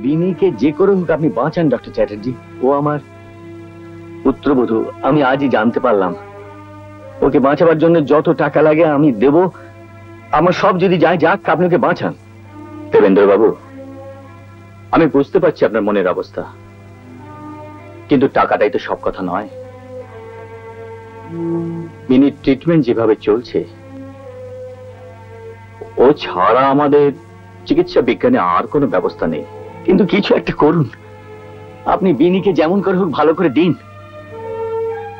বিনিকে যে করে হোক আপনি বাঁচান ডক্টর চ্যাটার্জি। ও আমার পুত্রবধূ, আমি আজই জানতে পারলাম। ওকে বাঁচাবার জন্য যত টাকা লাগে আমি দেব, আমার সব যদি যায় যাক, আপনি ওকে বাঁচান। দেবেন্দ্র বাবু, আমি বুঝতে পারছি আপনার মনের অবস্থা, কিন্তু টাকাটাই তো সব কথা নয়। বিনির ট্রিটমেন্ট যেভাবে চলছে, ও ছাড়া আমাদের চিকিৎসা বিজ্ঞানে আর কোনো ব্যবস্থা নেই। কিন্তু কিছু একটা করুন, আপনি বিনিকে যেমন করে হোক ভালো করে দিন।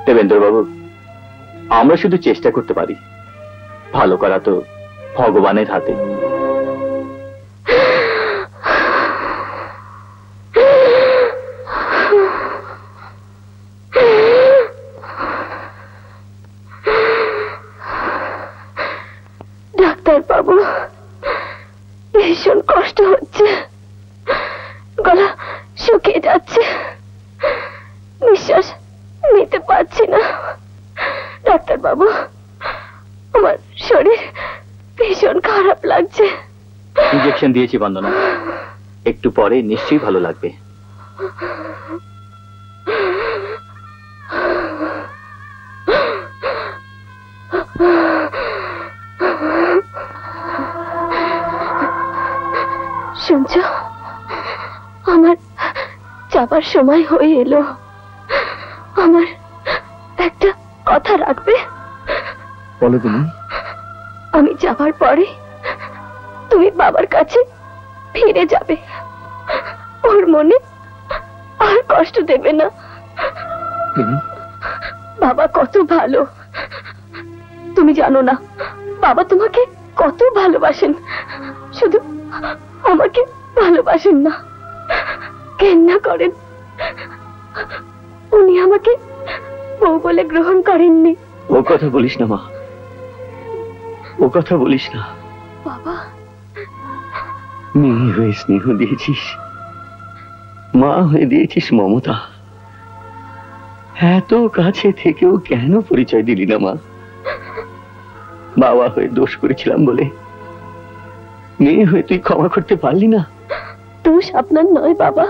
দেবেন্দ্র বাবু, আমরা শুধু চেষ্টা করতে পারি, ভালো করা তো ভগবানের হাতে। ডাক্তার বাবু, ভীষণ কষ্ট হচ্ছে, গলা শুকিয়ে যাচ্ছে, নিঃশ্বাস নিতে পারছি না। ডাক্তার বাবু, আমার শরীর ভীষণ খারাপ লাগছে। ইনজেকশন দিয়েছি বন্দনা, একটু পরে নিশ্চয়ই ভালো লাগবে। শুনছ, আমার যাবার সময় হয়ে এলো। আমার একটা কথা রাখবে? বলো তুমি। আমি যাবার পরে তুমি বাবার কাছে ফিরে যাবে, ওর মনে আর কষ্ট দেবে না। বাবা কত ভালো, তুমি জানো না বাবা তোমাকে কত ভালোবাসেন। শুধু আমাকে ভালোবাসেন না, ঘেন্না করেন। উনি আমাকে বউ বলে গ্রহণ করেননি। ও কথা বলিস না মা, ও কথা বলিস না। বাবা, মেয়ে হয়ে স্নেহ দিয়েছিস, মা হয়ে দিয়েছিস মমতা, এত কাছে থেকেও কেন পরিচয় দিলি না মা? বাবা হয়ে দোষ করেছিলাম বলে মেয়ে হয়ে তুই ক্ষমা করতে পারলি না? দোষ আপনার নয় বাবা,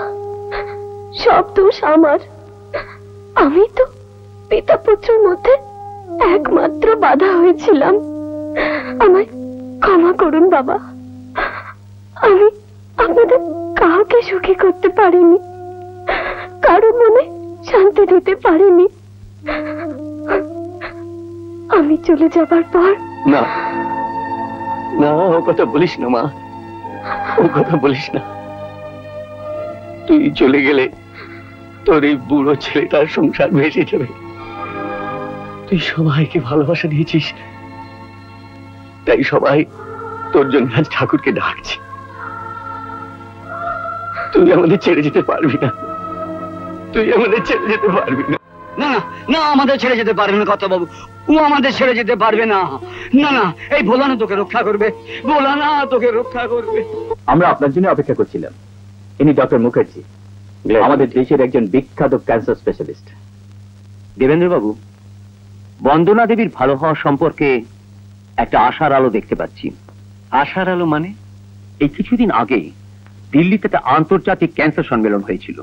সব দোষ আমার। আমি তো পিতা পুত্রের মধ্যে একমাত্র বাধা হয়েছিলাম। আমায় ক্ষমা করুন বাবা, আমি আপনাদের কাউকে সুখী করতে পারিনি, কারো মনে শান্তি দিতে পারিনি। আমি চলে যাবার পর না না, ও কথা বলিস না মা, ও কথা বলিস না। তুই চলে গেলে তোর এই বুড়ো ছেলেটার সংসার ভেসে যাবে। তুই সবাইকে ভালোবাসা দিয়েছিস, তাই সবাই তোর জন্য আজ ঠাকুরকে ডাকছে। তুই আমাদের ছেড়ে যেতে পারবি না, তুই আমাদের ছেড়ে যেতে পারবি না। না না না, আমাদের ছেড়ে যেতে পারবে না কথা বাবু, ও আমাদের ছেড়ে যেতে পারবে না। না না, এই ভোলানা তোকে রক্ষা করবে, ভোলানা তোকে রক্ষা করবে। আমরা আপনার জন্য অপেক্ষা করছিলাম। ইনি ডক্টর মুখার্জি, আমাদের দেশের একজন বিখ্যাত ক্যান্সার স্পেশালিস্ট। দেবেন্দ্র বাবু, বন্দনা দেবীর ভালো হওয়া সম্পর্কে একটা আশার আলো দেখতে পাচ্ছি। আশার আলো মানে? এই কিছুদিন আগে দিল্লিতে একটা আন্তর্জাতিক ক্যান্সার সম্মেলন হয়েছিল।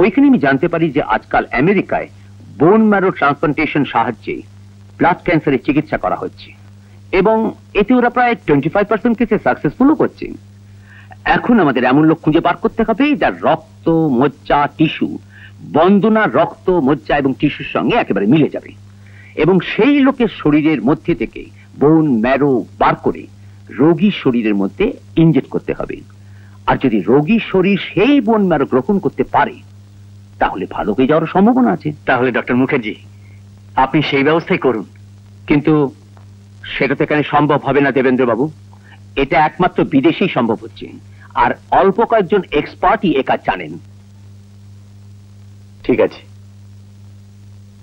ওইখানে আমি জানতে পারি যে আজকাল আমেরিকায় বোন ম্যারো ট্রান্সপ্লান্টেশন সাহায্যে ব্লাড ক্যান্সারের চিকিৎসা করা হচ্ছে, এবং এতে ওরা প্রায় 25% কেসে সাকসেসফুলও করছে। এখন আমাদের এমন লোক খুঁজে বার করতে হবে যার রক্ত, মজ্জা, টিস্যু বন্দনার রক্ত, মজ্জা এবং টিস্যুর সঙ্গে একেবারে মিলে যাবে, এবং সেই লোকের শরীরের মধ্যে থেকে বোন ম্যারো বার করে রোগীর শরীরের মধ্যে ইনজেক্ট করতে হবে। আর যদি রোগীর শরীর সেই বোন ম্যারো গ্রহণ করতে পারে তাহলে ভালো হয়ে যাওয়ার সম্ভাবনা আছে। তাহলে ডক্টর মুখার্জি, আপনি সেই ব্যবস্থাই করুন। কিন্তু সেটা তো এখানে সম্ভব হবে না দেবেন্দ্র বাবু, এটা একমাত্র বিদেশেই সম্ভব হচ্ছে, আর অল্প কয়েকজন এক্সপার্টই এ কাজ জানেন। ঠিক আছে,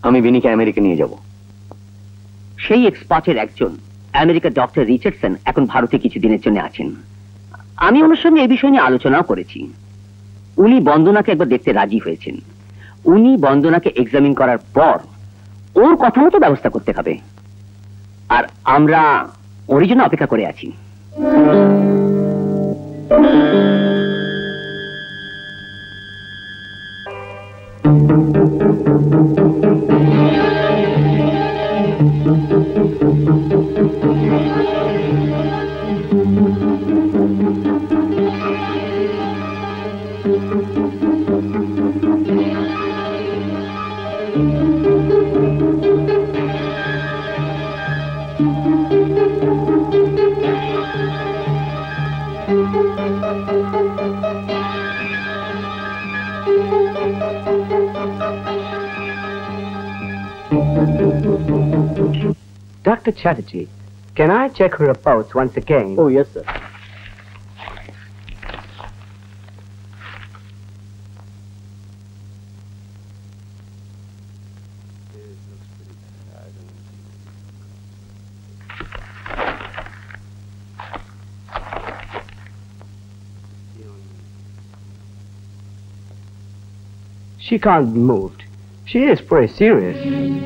আমি বিনিকে আমেরিকা নিয়ে যাব। সেই এক্সপার্টের একজন আমেরিকার ডক্টর রিচার্ডসন এখন ভারতে কিছুদিনের জন্য আছেন। আমি ওনার সঙ্গে এই বিষয় নিয়ে আলোচনাও করেছি। উনি বন্দনাকে একবার দেখতে রাজি হয়েছেন। উনি বন্দনাকে এক্সামিন করার পর ওর কথা মতো ব্যবস্থা করতে হবে, আর আমরা ওরই জন্য অপেক্ষা করে আছি। Dr. Chatterjee, can I check her reports once again? Oh, yes, sir. She can't be moved. She is pretty serious.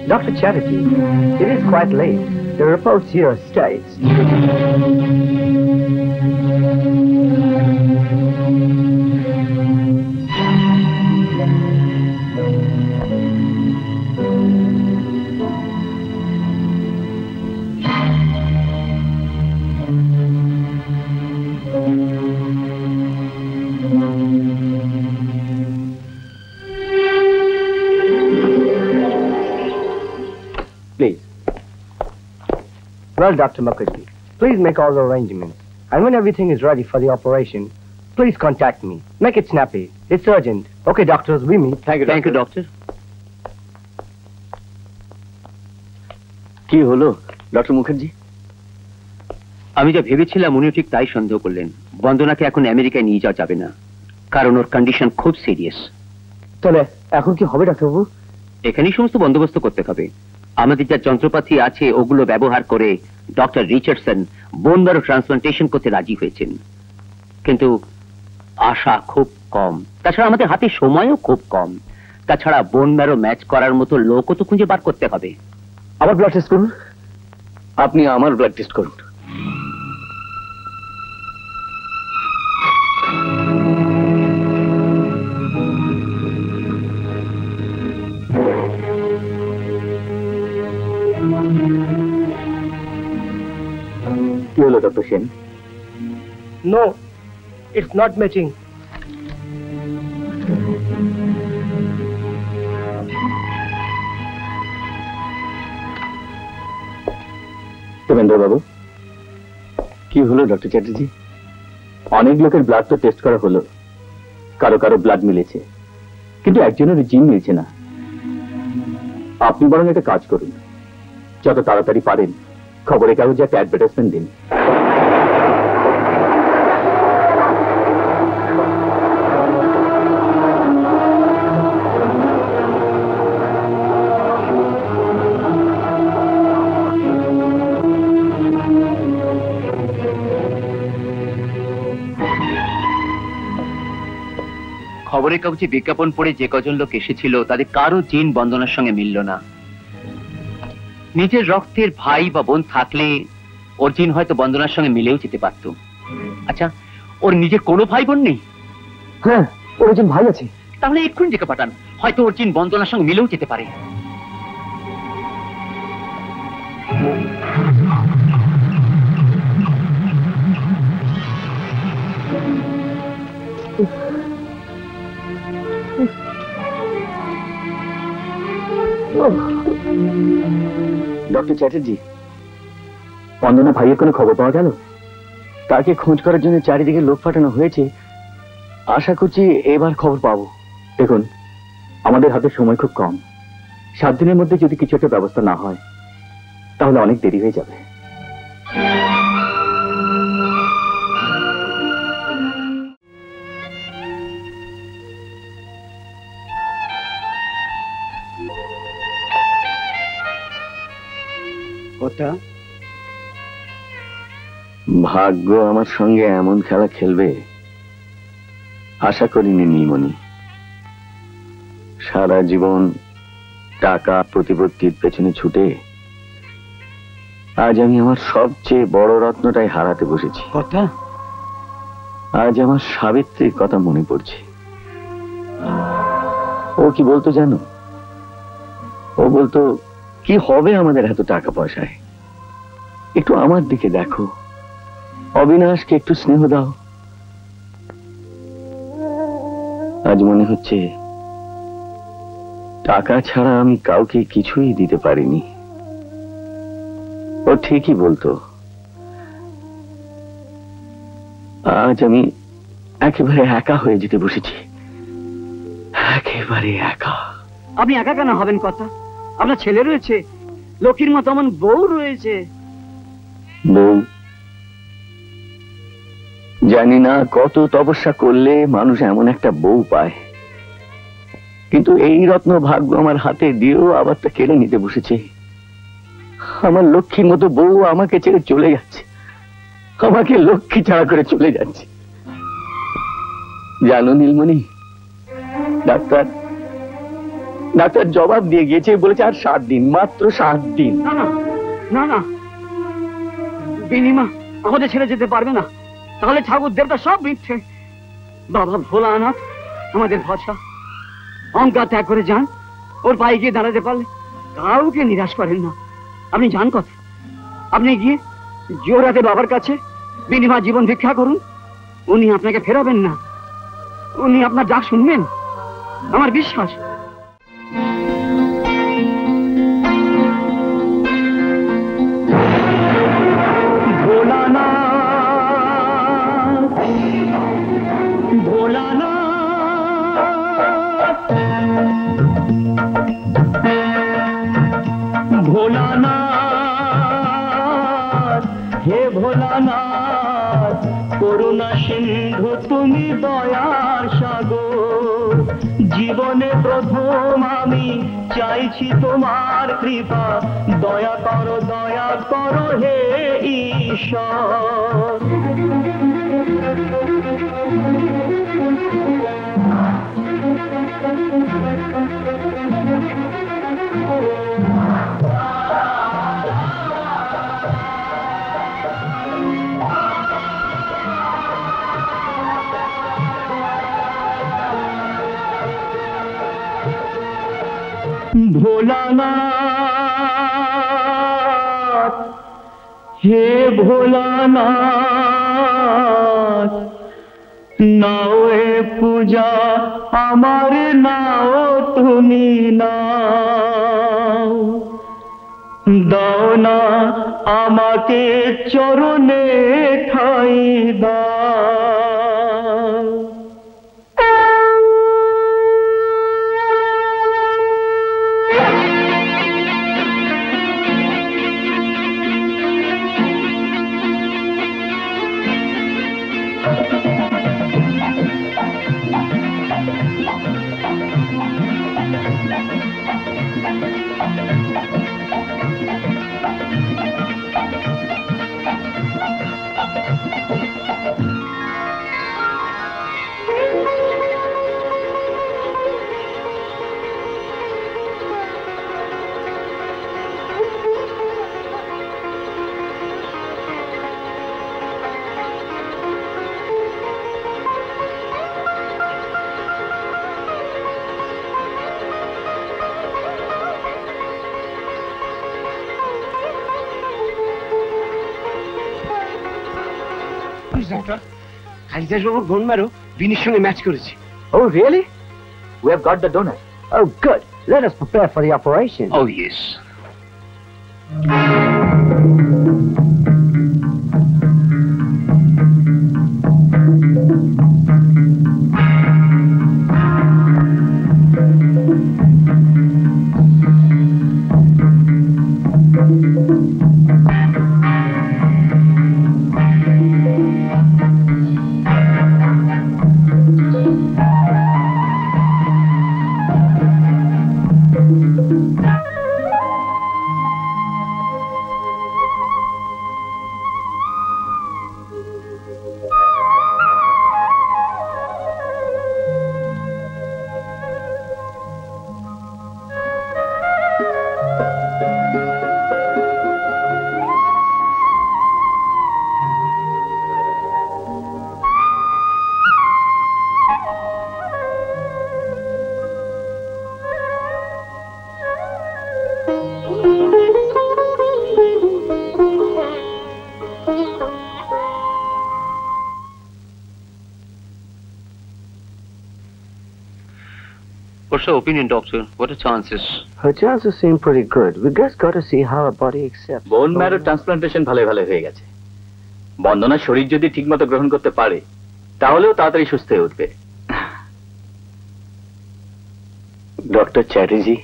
Dr. Chatterjee, it is quite late. The report here states... Please. Well, Dr. Mukherjee, please make all the arrangements. And when everything is ready for the operation, please contact me. Make it snappy. It's urgent. Okay, doctors, we meet. Thank you, thank you doctor. কি হলো doctor Mukherjee? আমি যা ভেবেছিলাম উনিও ঠিক তাই সন্দেহ করলেন। বন্দনাকে এখন আমেরিকায় নিয়ে যাওয়া যাবে না, কারণ ওর কন্ডিশন খুব সিরিয়াস। তাহলে এখন কি হবে ডাক্তারবাবু? এখানেই সমস্ত বন্দোবস্ত করতে হবে। আমাদের যা যন্ত্রপাতি আছে ওগুলো ব্যবহার করে doctor Richardson bone marrow transplantation করতে রাজি হয়েছেন, কিন্তু আশা খুব কম। তাছাড়া আমাদের হাতে সময়ও খুব কম। তাছাড়া বোন ম্যারো ম্যাচ করার মতো লোকও তো খুঁজে বার করতে হবে। আবার ব্লাড টেস্ট করুন। আপনি আমার ব্লাড টেস্ট করুন। কি হলো doctor Sen? No, it's not matching. Debendra babu, কি হলো ডক্টর চ্যাটার্জি? অনেক লোকের ব্লাড তো টেস্ট করা হলো, কারো কারো ব্লাড মিলেছে, কিন্তু একজনের জিন মিলছে না। আপনি বরং একটা কাজ করুন, যত তাড়াতাড়ি পারেন খবরের কাগজে একটা অ্যাডভার্টাইজমেন্ট দিন। খবরের কাগজে বিজ্ঞাপন পড়ে যে কজন লোক এসেছিল তাদের কারো জিন বন্দনার সঙ্গে মিলল না। নিজের রক্তের ভাই বা বোন থাকলে ওর জিন হয়তো বন্দনার সঙ্গে মিলেও যেতে পারত। আচ্ছা, ওর নিজের কোনো ভাই বোন নেই? হ্যাঁ, ওর একজন ভাই আছে। তাহলে এক্ষুনি ডেকে পাঠান, হয়তো ওর জিন বন্দনার সঙ্গে মিলেও যেতে পারে। ডক্টর চ্যাটার্জি, বন্দনা ভাইয়ের কোনো খবর পাওয়া গেল? তাকে খোঁজ করার জন্য চারিদিকে লোক পাঠানো হয়েছে। আশা করছি এবার খবর পাবো। দেখুন, আমাদের হাতে সময় খুব কম। 7 দিনের মধ্যে যদি কিছু একটা ব্যবস্থা না হয় তাহলে অনেক দেরি হয়ে যাবে। ভাগ্য আমার সঙ্গে এমন খেলা খেলবে আশা করিনি নীলমণি। সারা জীবন টাকা প্রতিপত্তির পেছনে ছুটে আজ আমি আমার সবচেয়ে বড় রত্নটাই হারাতে বসেছি। কথা আজ আমার সাবিত্রীর কথা মনে পড়ছে। ও কি বলতো জানো? ও বলতো, কি হবে আমাদের এত টাকা পয়সায়, একটু আমার দিকে দেখো, অবিনাশকে একটু স্নেহ দাও। আজ মনে হচ্ছে টাকা ছাড়া আমি কাউকে কিছুই দিতে পারিনি। ও ঠিকই বলতো। আজ আমি একেবারে একা হয়ে যেতে বসেছি, একেবারে একা। আপনি একা কেন হবেন কথা? আপনার ছেলে রয়েছে, লক্ষ্মীর মতো আমার বউ রয়েছে। বউ? জানি না কত তপস্যা করলে মানুষ এমন একটা বউ পায়, কিন্তু এই রত্ন ভাগ্য আমার হাতে দিয়েও আবার তা কেড়ে নিতে বসেছে। আমার লক্ষ্মীর মতো বউ আমাকে ছেড়ে চলে যাচ্ছে, আমাকে লক্ষ্মী ছাড়া করে চলে যাচ্ছে। জানো নীলমণি, ডাক্তার জবাব দিয়ে গিয়েছে, বলেছে আর 7 দিন, মাত্র 7 দিন। না না না না, বিনিমা আমাদের ছেড়ে যেতে পারবে না, তাহলে ঠাকুর দেবতা সব মিথ্যে। বাবা ভোলানাথ আমাদের ভরসা, অহংকার ত্যাগ করে যান, ওর পায়ে গিয়ে দাঁড়াতে পারলে কাউকে নিরাশ করেন না। আপনি যান কথা, আপনি গিয়ে জোরাতে বাবার কাছে বিনিমা জীবন ভিক্ষা করুন, উনি আপনাকে ফেরাবেন না, উনি আপনার ডাক শুনবেন, আমার বিশ্বাস। ভোলানাথ, হে ভোলানাথ, করুণা সিন্ধু তুমি দয়ার সাগর। জীবনে প্রথম আমি চাইছি তোমার কৃপা, দয়া করো হে ঈশ্বর। ভোলানাথ, হে ভোলানাথ, নাও এ পূজা আমার, নাও তুমি নাও, দাও না আমাকে চরণে ঠাই দাও। কালিদাসবাবুর বোন মারো বিনির সঙ্গে ম্যাচ করেছে। Oh, really? We have got the donor. Oh, good. Let us prepare for the operation. Oh, yes. What's your opinion, doctor? What are chances? Her chances seem pretty good. We just got to see how her body accepts. Bone marrow transplantation ভালো ভালো হয়ে গেছে। বন্দনা শরীর যদি ঠিকমতো গ্রহণ করতে পারে তাহলেও তাড়াতাড়ি সুস্থ হয়ে উঠবে। ডক্টর চ্যাটার্জি,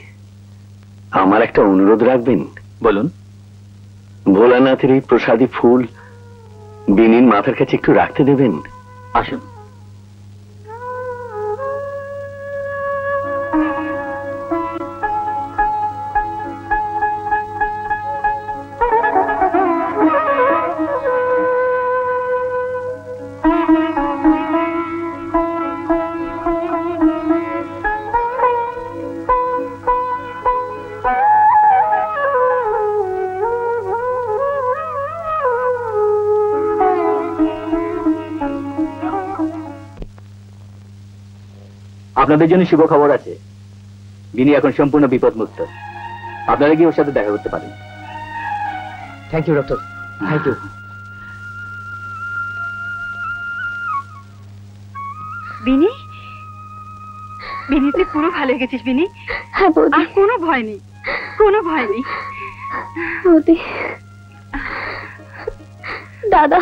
আমার একটা অনুরোধ রাখবেন? বলুন। ভোলানাথের এই প্রসাদী ফুল বিনির মাথার কাছে একটু রাখতে দেবেন। আসুন। আপনাদের জন্য শুভ খবর আছে। বিনি এখন সম্পূর্ণ বিপদমুক্ত। আপনারা কি ওর সাথে দেখা করতে পারেন? Thank you, doctor. Thank you. বিনি, বিনি তুই পুরো ভালো হয়ে গেছিস বিনি। হ্যাঁ বৌদি, আর কোনো ভয় নেই, কোনো ভয় নেই বৌদি। দাদা,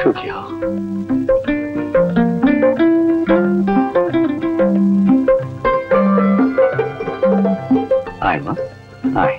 সুখী হও। আয় মা, আয়।